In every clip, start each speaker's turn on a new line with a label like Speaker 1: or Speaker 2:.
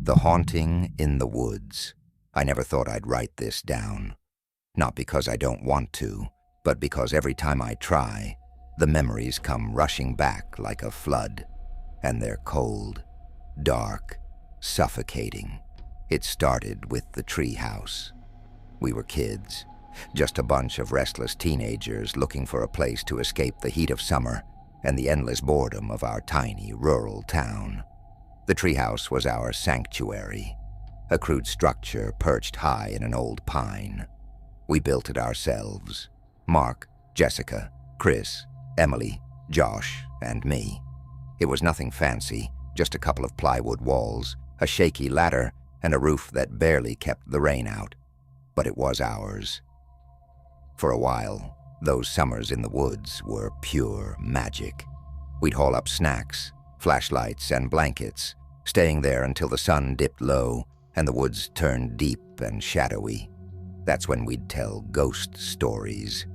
Speaker 1: The Haunting in the Woods. I never thought I'd write this down. Not because I don't want to, but because every time I try, the memories come rushing back like a flood. And they're cold, dark, suffocating. It started with the Treehouse. We were kids, just a bunch of restless teenagers looking for a place to escape the heat of summer and the endless boredom of our tiny rural town. The Treehouse was our sanctuary, a crude structure perched high in an old pine. We built it ourselves. Mark, Jessica, Chris, Emily, Josh, and me. It was nothing fancy, just a couple of plywood walls, a shaky ladder, and a roof that barely kept the rain out. But it was ours. For a while, those summers in the woods were pure magic. We'd haul up snacks, flashlights, and blankets, staying there until the sun dipped low and the woods turned deep and shadowy. That's when we'd tell ghost stories.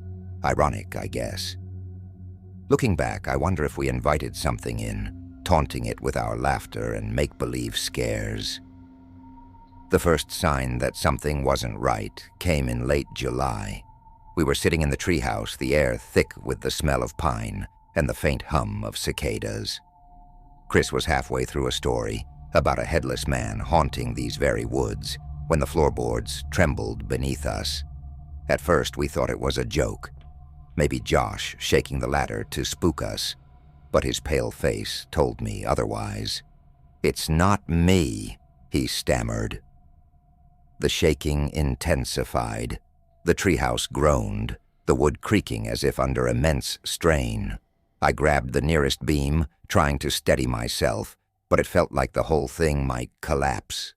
Speaker 1: Ironic, I guess. Looking back, I wonder if we invited something in, taunting it with our laughter and make-believe scares. The first sign that something wasn't right came in late July. We were sitting in the treehouse, the air thick with the smell of pine and the faint hum of cicadas. Chris was halfway through a story about a headless man haunting these very woods when the floorboards trembled beneath us. At first, we thought it was a joke. Maybe Josh shaking the ladder to spook us, but his pale face told me otherwise. "It's not me," he stammered. The shaking intensified. The treehouse groaned, the wood creaking as if under immense strain. I grabbed the nearest beam, trying to steady myself, but it felt like the whole thing might collapse.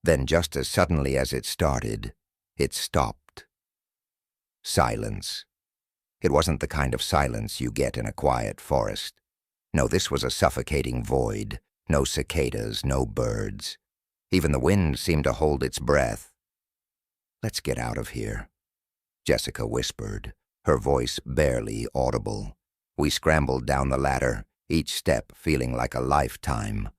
Speaker 1: Then just as suddenly as it started, it stopped. Silence. It wasn't the kind of silence you get in a quiet forest. No, this was a suffocating void. No cicadas, no birds. Even the wind seemed to hold its breath. "Let's get out of here," Jessica whispered, her voice barely audible. We scrambled down the ladder, each step feeling like a lifetime.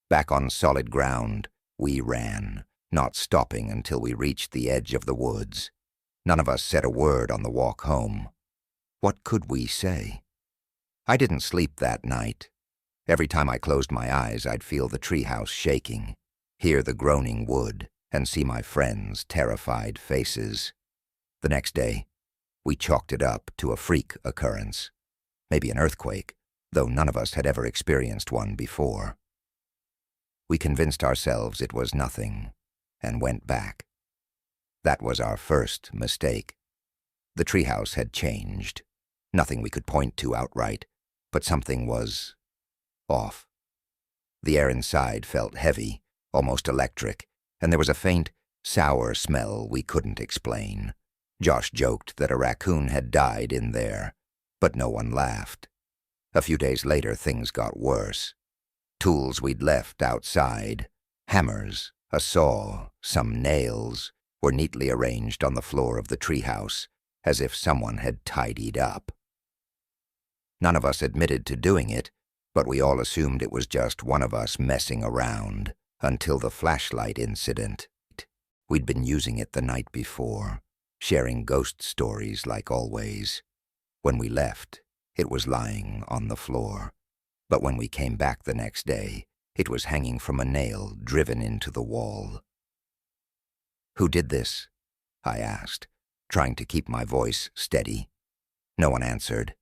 Speaker 1: Back on solid ground, we ran, not stopping until we reached the edge of the woods. None of us said a word on the walk home. What could we say? I didn't sleep that night. Every time I closed my eyes, I'd feel the treehouse shaking, hear the groaning wood, and see my friends' terrified faces. The next day, we chalked it up to a freak occurrence. Maybe an earthquake, though none of us had ever experienced one before. We convinced ourselves it was nothing, and went back. That was our first mistake. The treehouse had changed. Nothing we could point to outright, but something was off. The air inside felt heavy, almost electric, and there was a faint, sour smell we couldn't explain. Josh joked that a raccoon had died in there, but no one laughed. A few days later, things got worse. Tools we'd left outside, hammers, a saw, some nails, were neatly arranged on the floor of the treehouse, as if someone had tidied up. None of us admitted to doing it, but we all assumed it was just one of us messing around, until the flashlight incident. We'd been using it the night before, sharing ghost stories like always. When we left, it was lying on the floor, but when we came back the next day, it was hanging from a nail driven into the wall. "Who did this?" I asked, trying to keep my voice steady. No one answered.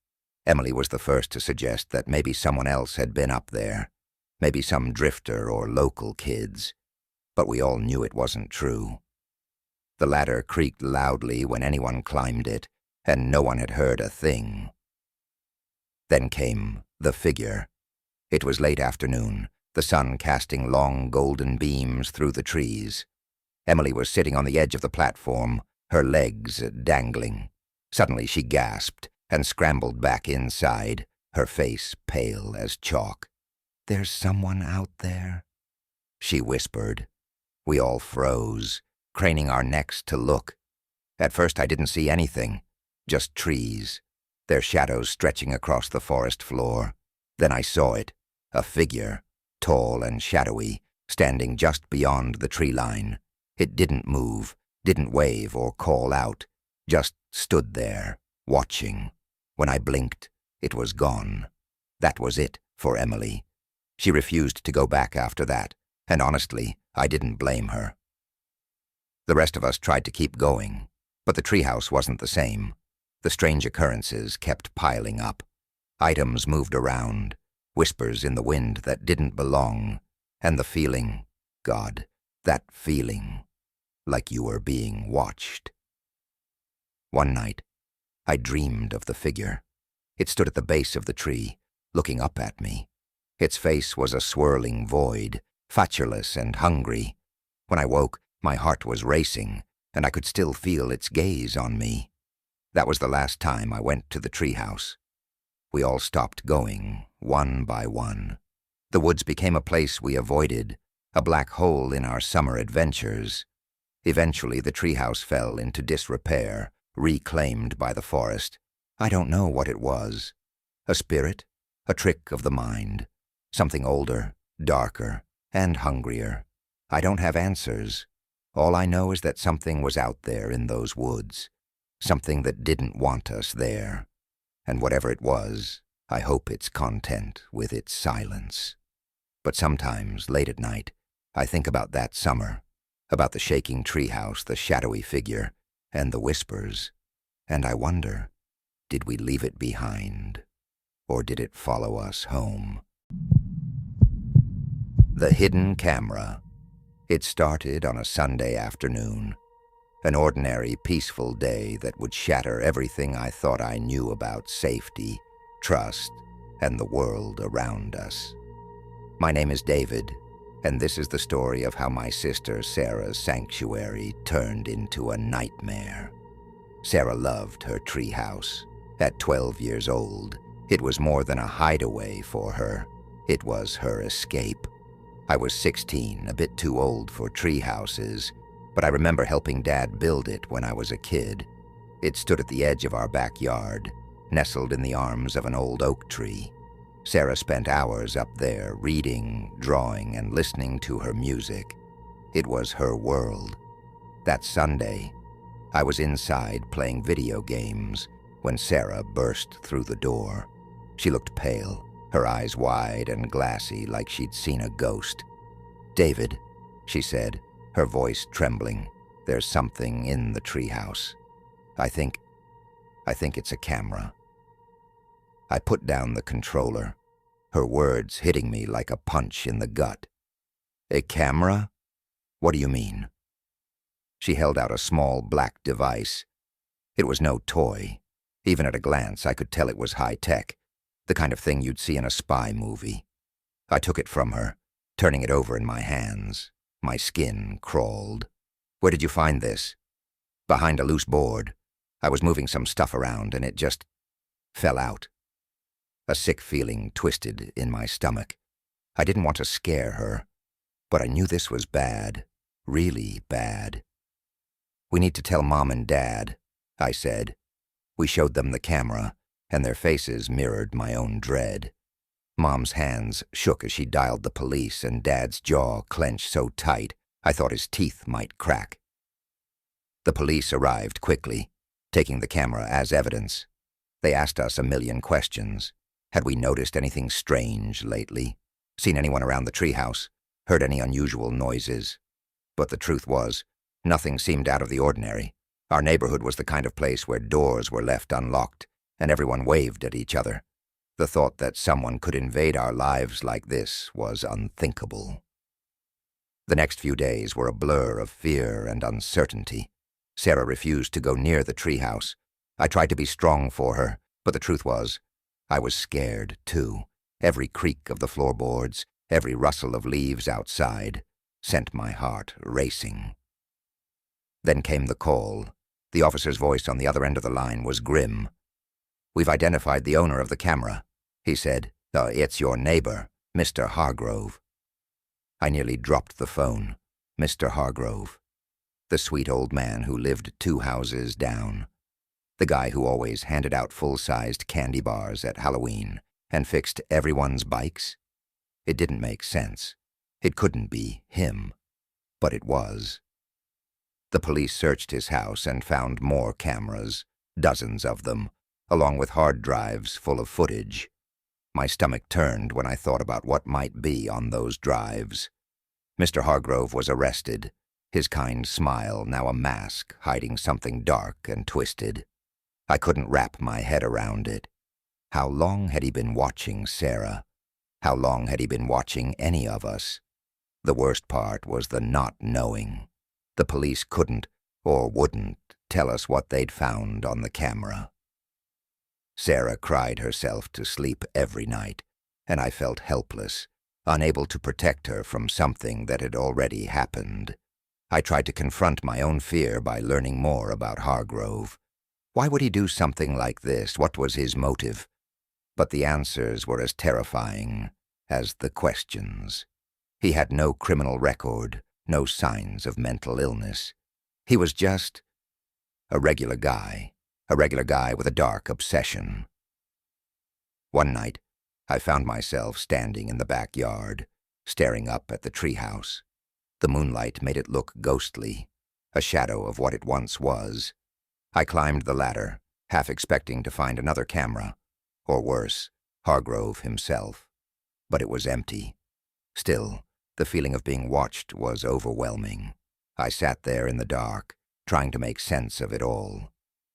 Speaker 1: Emily was the first to suggest that maybe someone else had been up there, maybe some drifter or local kids, but we all knew it wasn't true. The ladder creaked loudly when anyone climbed it, and no one had heard a thing. Then came the figure. It was late afternoon, the sun casting long golden beams through the trees. Emily was sitting on the edge of the platform, her legs dangling. Suddenly she gasped and scrambled back inside, her face pale as chalk. "There's someone out there," she whispered. We all froze, craning our necks to look. At first I didn't see anything, just trees, their shadows stretching across the forest floor. Then I saw it, a figure, tall and shadowy, standing just beyond the tree line. It didn't move, didn't wave or call out, just stood there, watching. When I blinked, it was gone. That was it for Emily. She refused to go back after that, and honestly, I didn't blame her. The rest of us tried to keep going, but the treehouse wasn't the same. The strange occurrences kept piling up. Items moved around, whispers in the wind that didn't belong, and the feeling, God, that feeling, like you were being watched. One night, I dreamed of the figure. It stood at the base of the tree, looking up at me. Its face was a swirling void, featureless and hungry. When I woke, my heart was racing, and I could still feel its gaze on me. That was the last time I went to the treehouse. We all stopped going, one by one. The woods became a place we avoided, a black hole in our summer adventures. Eventually, the treehouse fell into disrepair, reclaimed by the forest. I don't know what it was. A spirit? A trick of the mind? Something older, darker, and hungrier. I don't have answers. All I know is that something was out there in those woods. Something that didn't want us there. And whatever it was, I hope it's content with its silence. But sometimes, late at night, I think about that summer, about the shaking treehouse, the shadowy figure, and the whispers, and I wonder, did we leave it behind, or did it follow us home? The hidden camera. It started on a Sunday afternoon, an ordinary, peaceful day that would shatter everything I thought I knew about safety, trust, and the world around us. My name is David, and this is the story of how my sister Sarah's sanctuary turned into a nightmare. Sarah loved her treehouse. At 12 years old, it was more than a hideaway for her. It was her escape. I was 16, a bit too old for treehouses, but I remember helping Dad build it when I was a kid. It stood at the edge of our backyard, nestled in the arms of an old oak tree. Sarah spent hours up there reading, drawing, and listening to her music. It was her world. That Sunday, I was inside playing video games when Sarah burst through the door. She looked pale, her eyes wide and glassy like she'd seen a ghost. "David," she said, her voice trembling, "there's something in the treehouse. I think it's a camera." I put down the controller, her words hitting me like a punch in the gut. "A camera? What do you mean?" She held out a small black device. It was no toy. Even at a glance, I could tell it was high-tech, the kind of thing you'd see in a spy movie. I took it from her, turning it over in my hands. My skin crawled. "Where did you find this?" "Behind a loose board. I was moving some stuff around and it just fell out." A sick feeling twisted in my stomach. I didn't want to scare her, but I knew this was bad, really bad. "We need to tell Mom and Dad," I said. We showed them the camera, and their faces mirrored my own dread. Mom's hands shook as she dialed the police, and Dad's jaw clenched so tight I thought his teeth might crack. The police arrived quickly, taking the camera as evidence. They asked us a million questions. Had we noticed anything strange lately? Seen anyone around the treehouse? Heard any unusual noises? But the truth was, nothing seemed out of the ordinary. Our neighborhood was the kind of place where doors were left unlocked, and everyone waved at each other. The thought that someone could invade our lives like this was unthinkable. The next few days were a blur of fear and uncertainty. Sarah refused to go near the treehouse. I tried to be strong for her, but the truth was, I was scared, too. Every creak of the floorboards, every rustle of leaves outside, sent my heart racing. Then came the call. The officer's voice on the other end of the line was grim. "We've identified the owner of the camera," he said. It's your neighbor, Mr. Hargrove." I nearly dropped the phone. Mr. Hargrove. The sweet old man who lived 2 houses down. The guy who always handed out full-sized candy bars at Halloween and fixed everyone's bikes. It didn't make sense. It couldn't be him, but it was. The police searched his house and found more cameras, dozens of them, along with hard drives full of footage. My stomach turned when I thought about what might be on those drives. Mr. Hargrove was arrested, his kind smile now a mask hiding something dark and twisted. I couldn't wrap my head around it. How long had he been watching Sarah? How long had he been watching any of us? The worst part was the not knowing. The police couldn't, or wouldn't, tell us what they'd found on the camera. Sarah cried herself to sleep every night, and I felt helpless, unable to protect her from something that had already happened. I tried to confront my own fear by learning more about Hargrove. Why would he do something like this? What was his motive? But the answers were as terrifying as the questions. He had no criminal record, no signs of mental illness. He was just a regular guy with a dark obsession. One night, I found myself standing in the backyard, staring up at the treehouse. The moonlight made it look ghostly, a shadow of what it once was. I climbed the ladder, half expecting to find another camera, or worse, Hargrove himself. But it was empty. Still, the feeling of being watched was overwhelming. I sat there in the dark, trying to make sense of it all.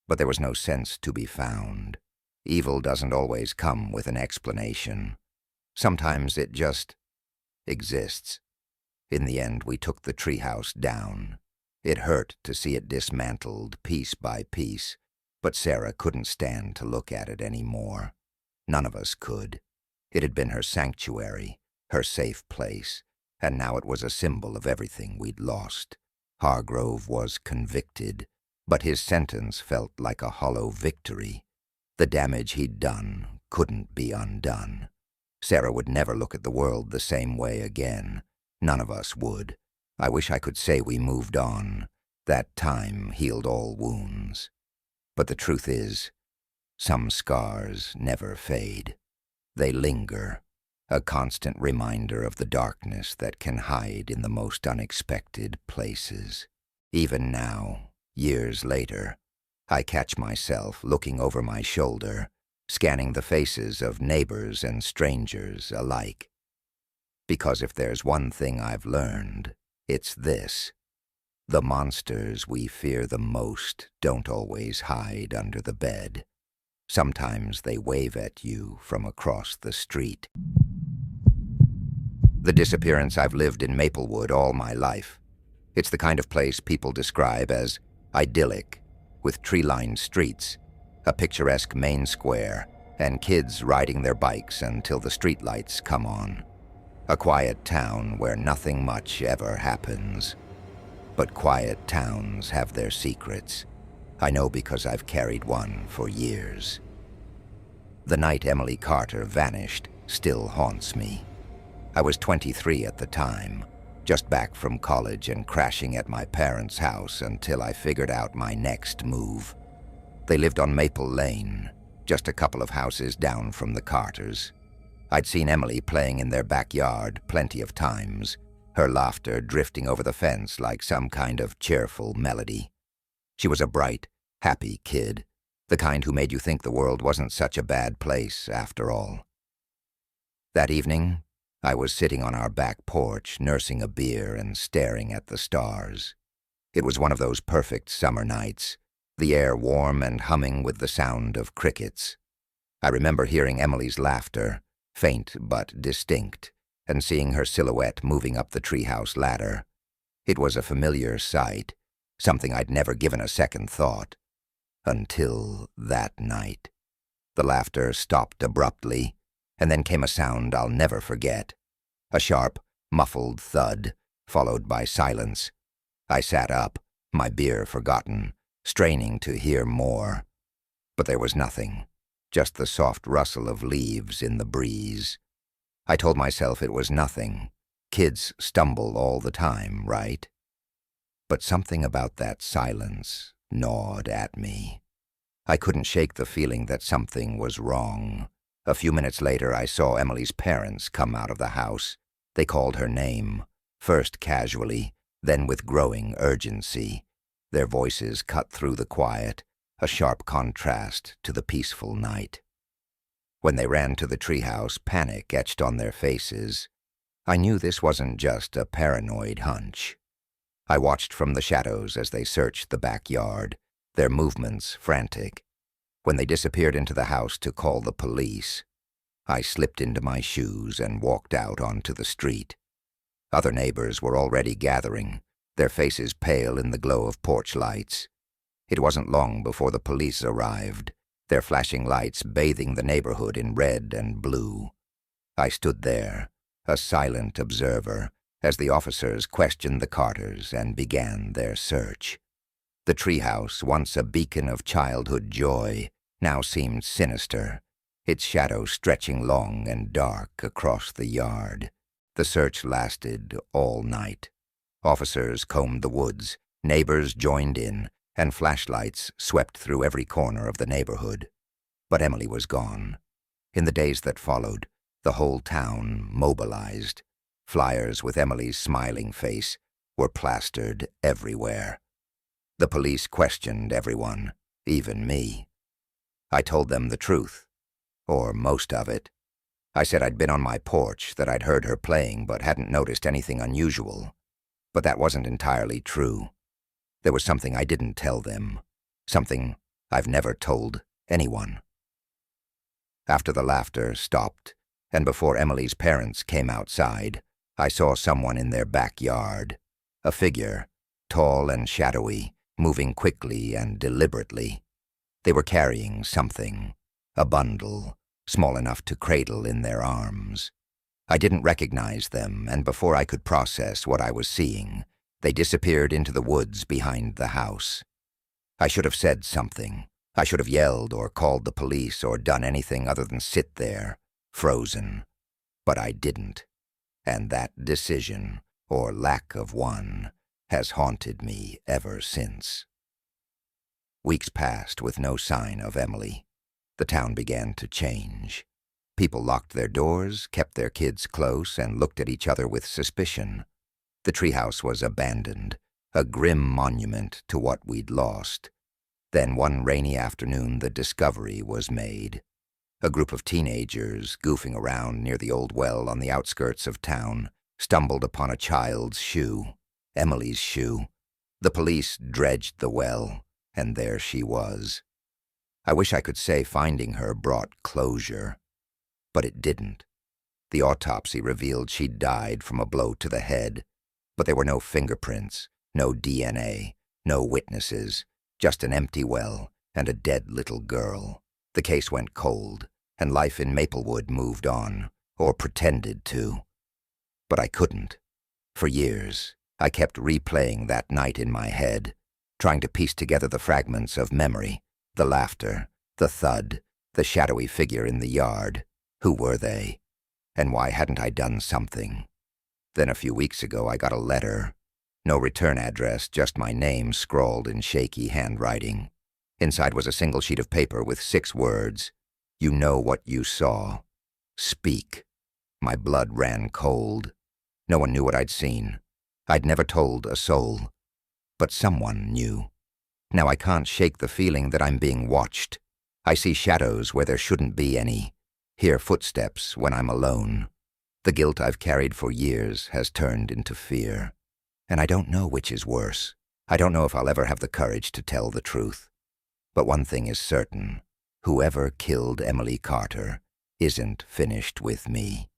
Speaker 1: But there was no sense to be found. Evil doesn't always come with an explanation. Sometimes it just exists. In the end, we took the treehouse down. It hurt to see it dismantled piece by piece, but Sarah couldn't stand to look at it anymore. None of us could. It had been her sanctuary, her safe place, and now it was a symbol of everything we'd lost. Hargrove was convicted, but his sentence felt like a hollow victory. The damage he'd done couldn't be undone. Sarah would never look at the world the same way again. None of us would. I wish I could say we moved on. That time healed all wounds. But the truth is, some scars never fade. They linger, a constant reminder of the darkness that can hide in the most unexpected places. Even now, years later, I catch myself looking over my shoulder, scanning the faces of neighbors and strangers alike. Because if there's one thing I've learned, it's this. The monsters we fear the most don't always hide under the bed. Sometimes they wave at you from across the street. The disappearance I've lived in Maplewood all my life. It's the kind of place people describe as idyllic, with tree-lined streets, a picturesque main square, and kids riding their bikes until the streetlights come on. A quiet town where nothing much ever happens. But quiet towns have their secrets. I know because I've carried one for years. The night Emily Carter vanished still haunts me. I was 23 at the time, just back from college and crashing at my parents' house until I figured out my next move. They lived on Maple Lane, just a couple of houses down from the Carters. I'd seen Emily playing in their backyard plenty of times, her laughter drifting over the fence like some kind of cheerful melody. She was a bright, happy kid, the kind who made you think the world wasn't such a bad place after all. That evening, I was sitting on our back porch, nursing a beer and staring at the stars. It was one of those perfect summer nights, the air warm and humming with the sound of crickets. I remember hearing Emily's laughter, faint but distinct, and seeing her silhouette moving up the treehouse ladder. It was a familiar sight, something I'd never given a second thought. Until that night. The laughter stopped abruptly, and then came a sound I'll never forget. A sharp, muffled thud, followed by silence. I sat up, my beer forgotten, straining to hear more. But there was nothing, just the soft rustle of leaves in the breeze. I told myself it was nothing. Kids stumble all the time, right? But something about that silence gnawed at me. I couldn't shake the feeling that something was wrong. A few minutes later, I saw Emily's parents come out of the house. They called her name, first casually, then with growing urgency. Their voices cut through the quiet, a sharp contrast to the peaceful night. When they ran to the treehouse, panic etched on their faces. I knew this wasn't just a paranoid hunch. I watched from the shadows as they searched the backyard, their movements frantic. When they disappeared into the house to call the police, I slipped into my shoes and walked out onto the street. Other neighbors were already gathering, their faces pale in the glow of porch lights. It wasn't long before the police arrived, their flashing lights bathing the neighborhood in red and blue. I stood there, a silent observer, as the officers questioned the Carters and began their search. The treehouse, once a beacon of childhood joy, now seemed sinister, its shadow stretching long and dark across the yard. The search lasted all night. Officers combed the woods, neighbors joined in, and flashlights swept through every corner of the neighborhood. But Emily was gone. In the days that followed, the whole town mobilized. Flyers with Emily's smiling face were plastered everywhere. The police questioned everyone, even me. I told them the truth, or most of it. I said I'd been on my porch, that I'd heard her playing but hadn't noticed anything unusual. But that wasn't entirely true. There was something I didn't tell them, something I've never told anyone. After the laughter stopped, and before Emily's parents came outside, I saw someone in their backyard, a figure, tall and shadowy, moving quickly and deliberately. They were carrying something, a bundle, small enough to cradle in their arms. I didn't recognize them, and before I could process what I was seeing, they disappeared into the woods behind the house. I should have said something. I should have yelled or called the police or done anything other than sit there, frozen. But I didn't. And that decision, or lack of one, has haunted me ever since. Weeks passed with no sign of Emily. The town began to change. People locked their doors, kept their kids close, and looked at each other with suspicion. The treehouse was abandoned, a grim monument to what we'd lost. Then one rainy afternoon, the discovery was made. A group of teenagers, goofing around near the old well on the outskirts of town, stumbled upon a child's shoe, Emily's shoe. The police dredged the well, and there she was. I wish I could say finding her brought closure, but it didn't. The autopsy revealed she'd died from a blow to the head, but there were no fingerprints, no DNA, no witnesses, just an empty well and a dead little girl. The case went cold, and life in Maplewood moved on, or pretended to. But I couldn't. For years, I kept replaying that night in my head, trying to piece together the fragments of memory, the laughter, the thud, the shadowy figure in the yard. Who were they? And why hadn't I done something? Then a few weeks ago I got a letter. No return address, just my name scrawled in shaky handwriting. Inside was a single sheet of paper with 6 words. You know what you saw. Speak. My blood ran cold. No one knew what I'd seen. I'd never told a soul. But someone knew. Now I can't shake the feeling that I'm being watched. I see shadows where there shouldn't be any. Hear footsteps when I'm alone. The guilt I've carried for years has turned into fear. And I don't know which is worse. I don't know if I'll ever have the courage to tell the truth. But one thing is certain. Whoever killed Emily Carter isn't finished with me.